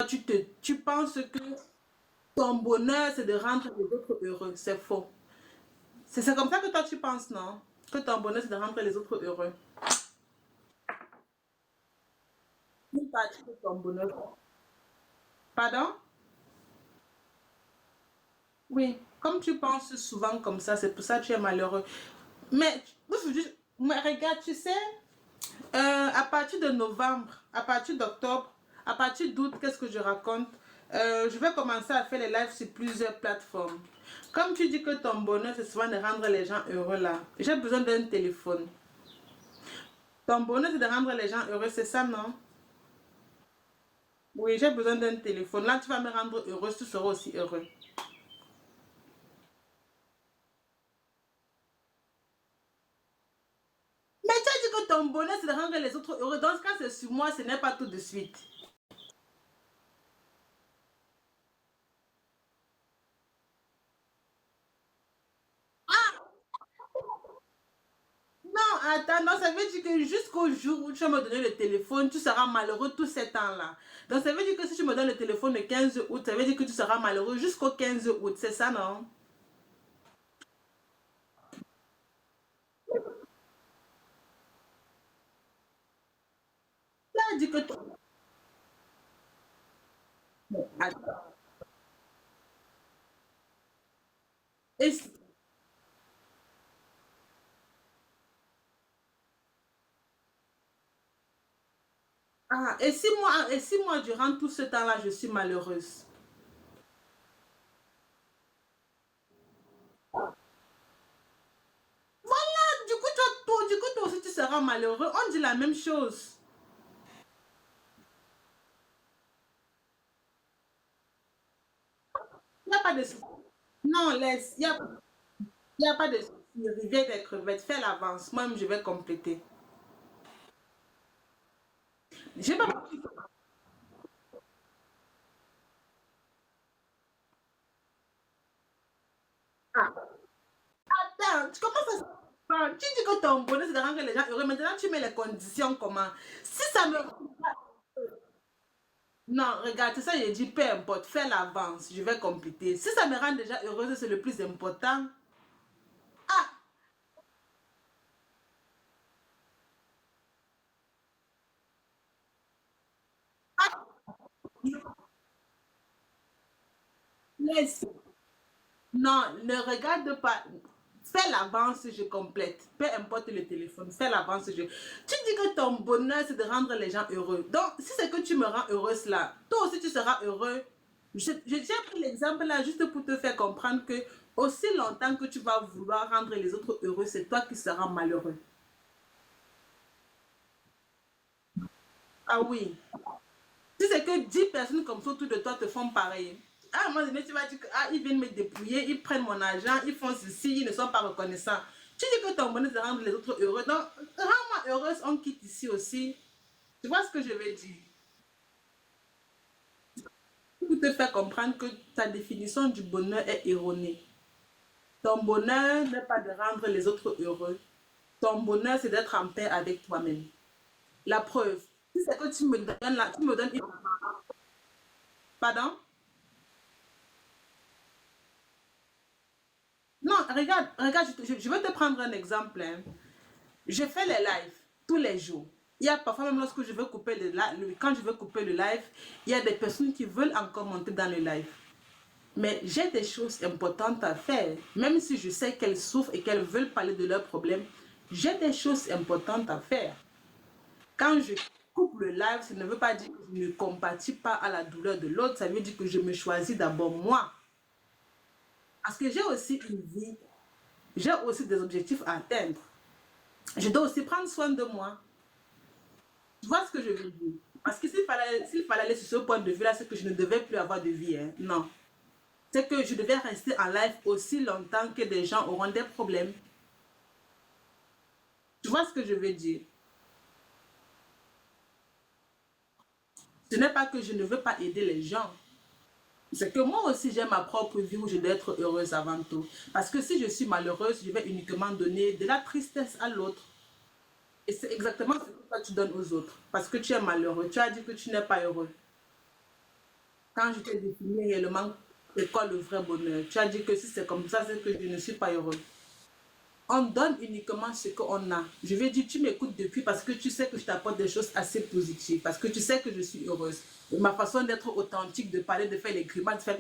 Tu penses que ton bonheur, c'est de rendre les autres heureux. C'est faux. C'est comme ça que toi, tu penses, non? Que ton bonheur, c'est de rendre les autres heureux. Une partie de ton bonheur. Pardon? Oui. Comme tu penses souvent comme ça, c'est pour ça que tu es malheureux. Mais, mais regarde, tu sais, à partir de novembre, à partir d'octobre, à partir d'août, qu'est-ce que je raconte? Je vais commencer à faire les lives sur plusieurs plateformes. Comme tu dis que ton bonheur, c'est souvent de rendre les gens heureux là. J'ai besoin d'un téléphone. Ton bonheur, c'est de rendre les gens heureux, c'est ça, non? Oui, j'ai besoin d'un téléphone. Là, tu vas me rendre heureuse, tu seras aussi heureux. Mais tu as dit que ton bonheur, c'est de rendre les autres heureux. Dans ce cas, c'est sur moi, ce n'est pas tout de suite. Non, attends, non, ça veut dire que jusqu'au jour où tu vas me donner le téléphone, tu seras malheureux tous ces temps-là. Donc ça veut dire que si tu me donnes le téléphone le 15 août, ça veut dire que tu seras malheureux jusqu'au 15 août, c'est ça, non? Ça dit que Attends. Et, et si moi, durant tout ce temps-là, je suis malheureuse. Du coup, du coup, toi aussi, tu seras malheureux. On dit la même chose. Il n'y a pas de souci. Non, laisse. Il y a pas de souci. Rivière des crevettes, fais l'avance. Moi-même, je vais compléter. J'ai pas. Ah, attends, tu commences à. Enfin, tu dis que ton bonheur, c'est de rendre les gens heureux. Maintenant, tu mets les conditions comment? Si ça me. Non, regarde, c'est ça, j'ai dit, peu importe, fais l'avance, je vais compléter. Si ça me rend déjà heureuse, c'est le plus important. Ah, ah, laisse. Non, ne regarde pas. Fais l'avance, je complète. Peu importe le téléphone, fais l'avance. Tu dis que ton bonheur, c'est de rendre les gens heureux. Donc, si c'est que tu me rends heureuse là, toi aussi tu seras heureux. J'ai pris l'exemple là juste pour te faire comprendre que aussi longtemps que tu vas vouloir rendre les autres heureux, c'est toi qui seras malheureux. Ah oui. Si c'est que 10 personnes comme ça autour de toi te font pareil, à un moment donné, tu vas dire que ah, ils viennent me dépouiller, ils prennent mon argent, ils font ceci, ils ne sont pas reconnaissants. Tu dis que ton bonheur, c'est de rendre les autres heureux. Donc, rends-moi heureuse, on quitte ici aussi. Tu vois ce que je veux dire? Pour te faire comprendre que ta définition du bonheur est erronée. Ton bonheur n'est pas de rendre les autres heureux. Ton bonheur, c'est d'être en paix avec toi-même. La preuve, si c'est que tu me donnes, tu me donnes une... Pardon? Non, regarde, regarde, je vais te prendre un exemple, hein. Je fais les lives tous les jours. Il y a parfois même lorsque je veux couper quand je veux couper le live, il y a des personnes qui veulent encore monter dans le live. Mais j'ai des choses importantes à faire. Même si je sais qu'elles souffrent et qu'elles veulent parler de leurs problèmes, j'ai des choses importantes à faire. Quand je coupe le live, ça ne veut pas dire que je ne compatis pas à la douleur de l'autre. Ça veut dire que je me choisis d'abord moi. Parce que j'ai aussi une vie, j'ai aussi des objectifs à atteindre. Je dois aussi prendre soin de moi. Tu vois ce que je veux dire? Parce que s'il fallait aller sur ce point de vue-là, c'est que je ne devais plus avoir de vie, hein. Non. C'est que je devais rester en live aussi longtemps que des gens auront des problèmes. Tu vois ce que je veux dire? Ce n'est pas que je ne veux pas aider les gens. C'est que moi aussi, j'ai ma propre vie où je dois être heureuse avant tout. Parce que si je suis malheureuse, je vais uniquement donner de la tristesse à l'autre. Et c'est exactement ce que toi tu donnes aux autres. Parce que tu es malheureux. Tu as dit que tu n'es pas heureux. Quand je t'ai défini réellement c'est quoi le vrai bonheur, tu as dit que si c'est comme ça, c'est que je ne suis pas heureux. On donne uniquement ce qu'on a. Je vais dire, tu m'écoutes depuis parce que tu sais que je t'apporte des choses assez positives, parce que tu sais que je suis heureuse. Et ma façon d'être authentique, de parler, de faire les grimaces, de faire,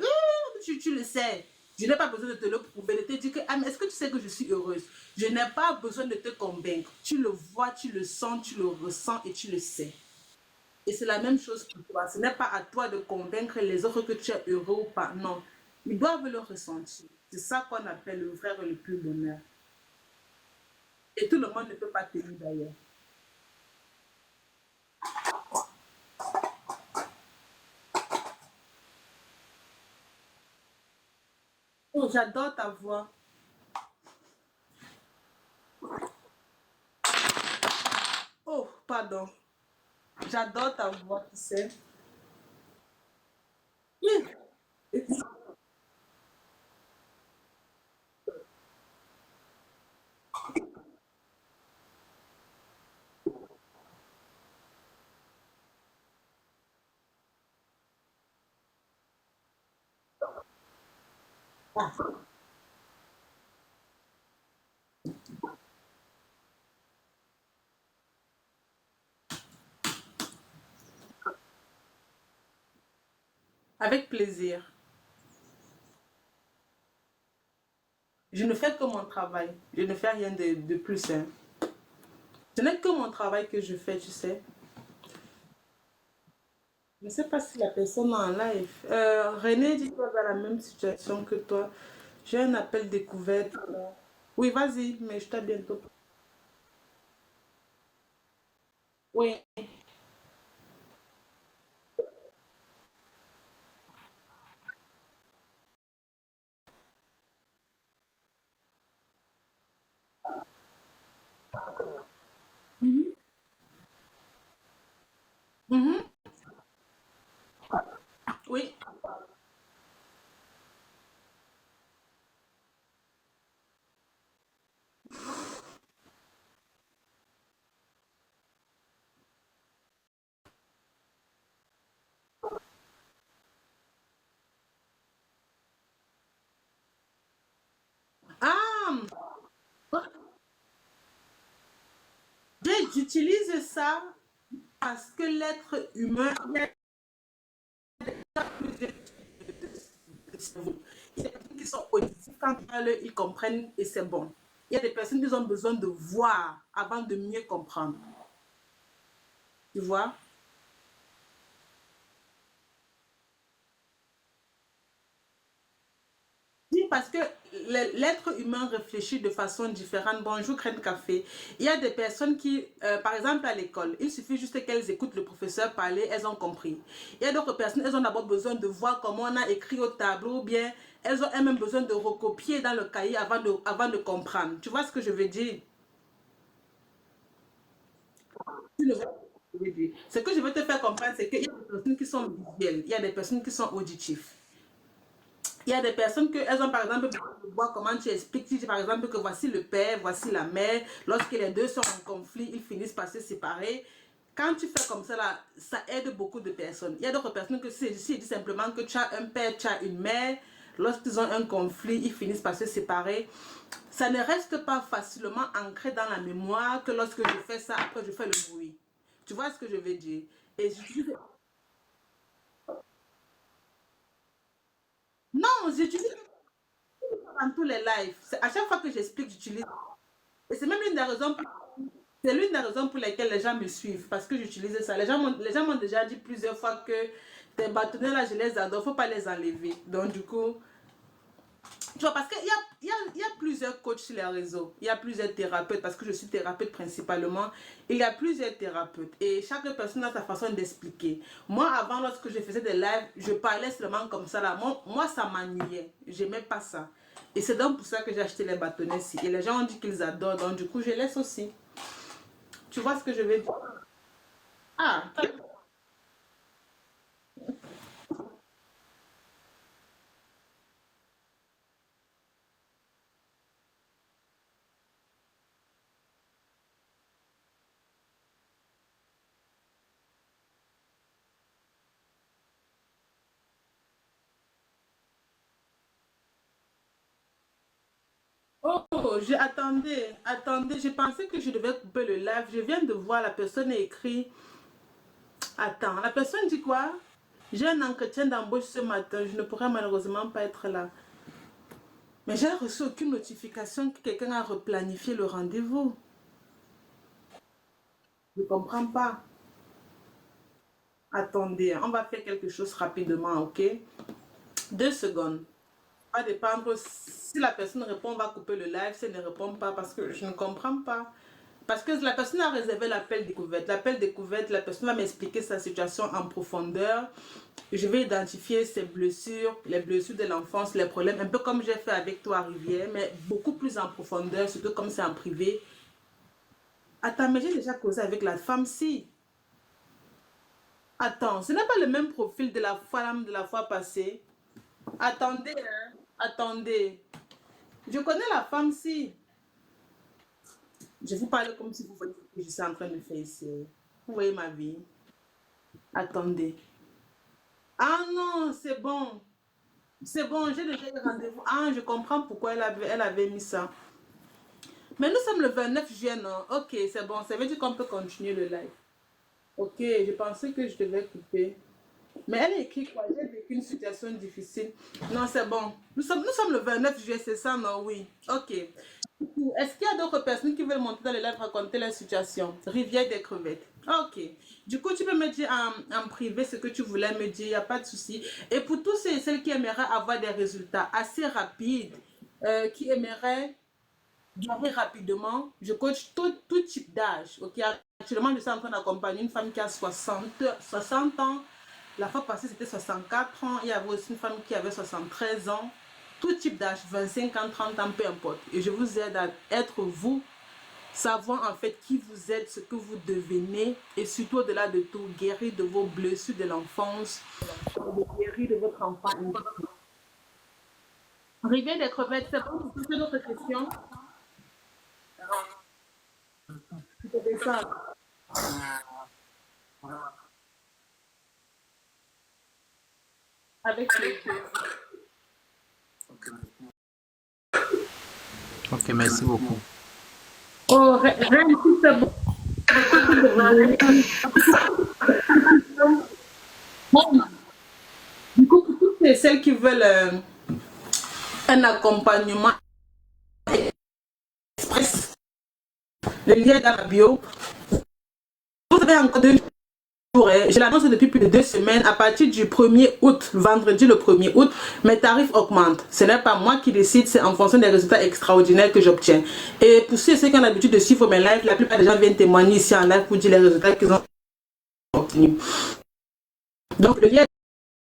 tu le sais. Je n'ai pas besoin de te le prouver, de te dire que, ah, mais est-ce que tu sais que je suis heureuse? Je n'ai pas besoin de te convaincre. Tu le vois, tu le sens, tu le ressens et tu le sais. Et c'est la même chose pour toi. Ce n'est pas à toi de convaincre les autres que tu es heureux ou pas. Non. Ils doivent le ressentir. C'est ça qu'on appelle le vrai et le plus bonheur. Et tout le monde ne peut pas tenir d'ailleurs. Oh, j'adore ta voix. Oh, pardon. J'adore ta voix, tu sais. Oui. Avec plaisir. Je ne fais que mon travail. Je ne fais rien de plus. Hein. Ce n'est que mon travail que je fais, tu sais. Je ne sais pas si la personne est en live. René, dis-toi dans la même situation que toi. J'ai un appel découverte. Oui, vas-y, mais je t'ai bientôt. Oui. Mhm. Oui. Ah, j'utilise ça parce que l'être humain, il y a plusieurs cerveau. Il y a des personnes qui sont auditifs, quand ils parlent, ils comprennent et c'est bon. Il y a des personnes qui ont besoin de voir avant de mieux comprendre. Tu vois? Oui, parce que l'être humain réfléchit de façon différente. Bonjour, Crème Café. Il y a des personnes qui, par exemple à l'école, il suffit juste qu'elles écoutent le professeur parler, elles ont compris. Il y a d'autres personnes, elles ont d'abord besoin de voir comment on a écrit au tableau, ou bien elles ont elles-mêmes besoin de recopier dans le cahier avant de comprendre. Tu vois ce que je veux dire? Ce que je veux te faire comprendre, c'est qu'il y a des personnes qui sont visuelles, il y a des personnes qui sont auditives. Il y a des personnes que elles ont par exemple besoin de voir comment tu expliques, si par exemple que voici le père, voici la mère, lorsque les deux sont en conflit, ils finissent par se séparer. Quand tu fais comme ça, là, ça aide beaucoup de personnes. Il y a d'autres personnes que si je dis simplement que tu as un père, tu as une mère, lorsqu'ils ont un conflit, ils finissent par se séparer. Ça ne reste pas facilement ancré dans la mémoire que lorsque je fais ça, après je fais le bruit. Tu vois ce que je veux dire? Et j'utilise... Non, j'utilise dans tous les lives. À chaque fois que j'explique, j'utilise. Et c'est même une des raisons pour... C'est l'une des raisons pour lesquelles les gens me suivent, parce que j'utilise ça. Les gens m'ont déjà dit plusieurs fois que tes bâtonnets là, je les adore, faut pas les enlever. Donc du coup, tu vois, parce qu'il y a plusieurs coachs sur les réseaux, il y a plusieurs thérapeutes, parce que je suis thérapeute principalement, il y a plusieurs thérapeutes et chaque personne a sa façon d'expliquer. Moi, avant, lorsque je faisais des lives, je parlais seulement comme ça là. Moi ça m'ennuyait, j'aimais pas ça. Et c'est donc pour ça que j'ai acheté les bâtonnets-ci. Et les gens ont dit qu'ils adorent, donc du coup, je laisse aussi. Tu vois ce que je veux dire? Ah, Oh, attendez, j'ai pensé que je devais couper le live. Je viens de voir, la personne a écrit. Attends, la personne dit quoi? J'ai un entretien d'embauche ce matin, je ne pourrai malheureusement pas être là. Mais j'ai reçu aucune notification que quelqu'un a replanifié le rendez-vous. Je ne comprends pas. Attendez, on va faire quelque chose rapidement, ok? 2 secondes. Ça va dépendre. Si la personne répond, on va couper le live. Si elle ne répond pas, parce que je ne comprends pas. Parce que la personne a réservé l'appel découverte. L'appel découverte, la personne va m'expliquer sa situation en profondeur. Je vais identifier ses blessures, les blessures de l'enfance, les problèmes, un peu comme j'ai fait avec toi, Rivière, mais beaucoup plus en profondeur, surtout comme c'est en privé. Attends, mais j'ai déjà causé avec la femme, si. Attends, ce n'est pas le même profil de la femme de la fois passée. Attendez, hein. Attendez. Je connais la femme, si. Je vous parle comme si vous voyez ce que je suis en train de faire ici. Vous voyez ma vie. Attendez. Ah non, c'est bon. C'est bon, j'ai déjà eu rendez-vous. Ah, je comprends pourquoi elle avait mis ça. Mais nous sommes le 29 juin, non? Ok, c'est bon. Ça veut dire qu'on peut continuer le live. Ok, je pensais que je devais couper. Mais elle a écrit quoi? J'ai vécu une situation difficile. Non, c'est bon. Nous sommes le 29 juillet, c'est ça, non? Oui. Ok. Est-ce qu'il y a d'autres personnes qui veulent monter dans le live raconter la situation? Rivière des crevettes. Ok. Du coup, tu peux me dire en privé ce que tu voulais me dire, il n'y a pas de souci. Et pour tous ceux et celles qui aimeraient avoir des résultats assez rapides, qui aimeraient guérir rapidement, je coach tout type d'âge. Ok. Actuellement, je suis en train d'accompagner une femme qui a 60 ans. La fois passée, c'était 64 ans. Il y avait aussi une femme qui avait 73 ans. Tout type d'âge, 25 ans, 30 ans, peu importe. Et je vous aide à être vous, savoir en fait qui vous êtes, ce que vous devenez. Et surtout, au-delà de tout, guérir de vos blessures de l'enfance, guérir de votre enfant. Rivière des crevettes, c'est bon pour toutes d'autres questions? C'était ça. Avec les... Ok, merci beaucoup. Oh, rien, tout c'est bon. Bon, du coup, pour toutes celles qui veulent un accompagnement express, le lien est dans la bio. Vous avez encore 2 jours. Je l'annonce depuis plus de 2 semaines. À partir du 1er août, vendredi le 1er août, mes tarifs augmentent. Ce n'est pas moi qui décide, c'est en fonction des résultats extraordinaires que j'obtiens. Et pour ceux qui ont l'habitude de suivre mes lives, la plupart des gens viennent témoigner ici en live pour dire les résultats qu'ils ont obtenus. Donc le lien